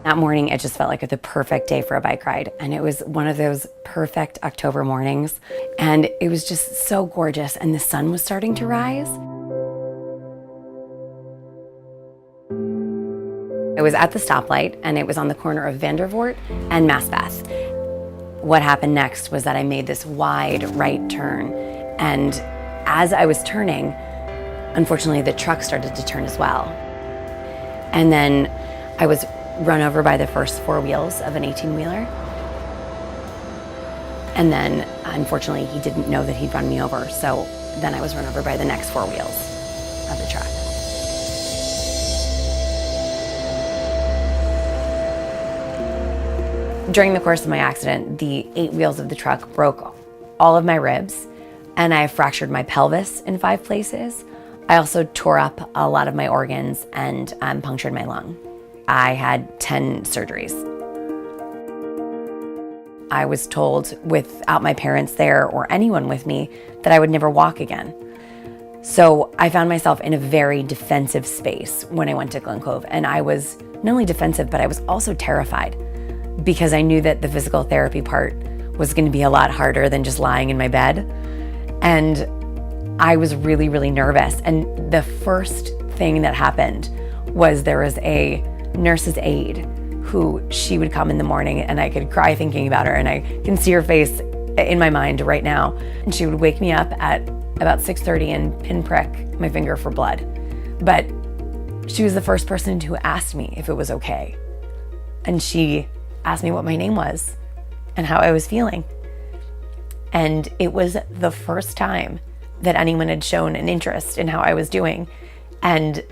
That morning, it just felt like the perfect day for a bike ride. And it was one of those perfect October mornings. And it was just so gorgeous. And the sun was starting to rise. I was at the stoplight, and it was on the corner of Vandervoort and Maspeth. What happened next was that I made this wide right turn. And as I was turning, unfortunately, the truck started to turn as well. And then I was run over by the first four wheels of an 18-wheeler. And then, unfortunately, he didn't know that he'd run me over. So then I was run over by the next four wheels of the truck. During the course of my accident, the 8 wheels of the truck broke all of my ribs, and I fractured my pelvis in 5 places. I also tore up a lot of my organs and punctured my lung. I had 10 surgeries. I was told, without my parents there or anyone with me, that I would never walk again. So I found myself in a very defensive space when I went to Glen Cove. And I was not only defensive, but I was also terrified, because I knew that the physical therapy part was going to be a lot harder than just lying in my bed. And I was really, really nervous. And the first thing that happened was there was a nurse's aide who she would come in the morning, and I could cry thinking about her, and I can see her face in my mind right now. And she would wake me up at about 6:30 and pinprick my finger for blood. But she was the first person who asked me if it was okay. And she asked me what my name was and how I was feeling. And it was the first time that anyone had shown an interest in how I was doing. And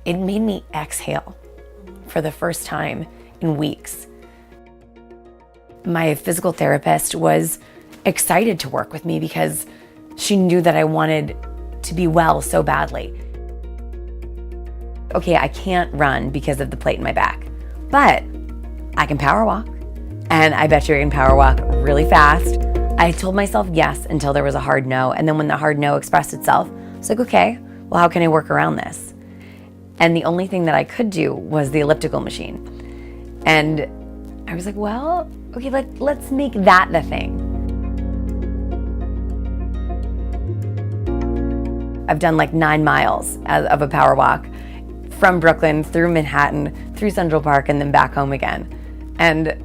it made me exhale for the first time in weeks. My physical therapist was excited to work with me because she knew that I wanted to be well so badly. Okay, I can't run because of the plate in my back, but I can power walk, and I bet you I can power walk really fast. I told myself yes until there was a hard no, and then when the hard no expressed itself, I was like, okay, well, how can I work around this? And the only thing that I could do was the elliptical machine. And I was like, well, okay, let's make that the thing. I've done like 9 miles of a power walk from Brooklyn through Manhattan, through Central Park, and then back home again. And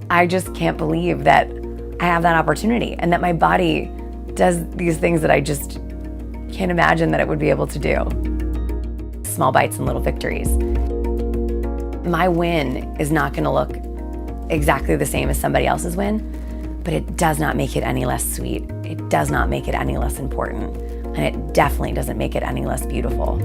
I just can't believe that I have that opportunity and that my body does these things that I just can't imagine that it would be able to do. Small bites and little victories. My win is not gonna look exactly the same as somebody else's win, but it does not make it any less sweet. It does not make it any less important. And it definitely doesn't make it any less beautiful.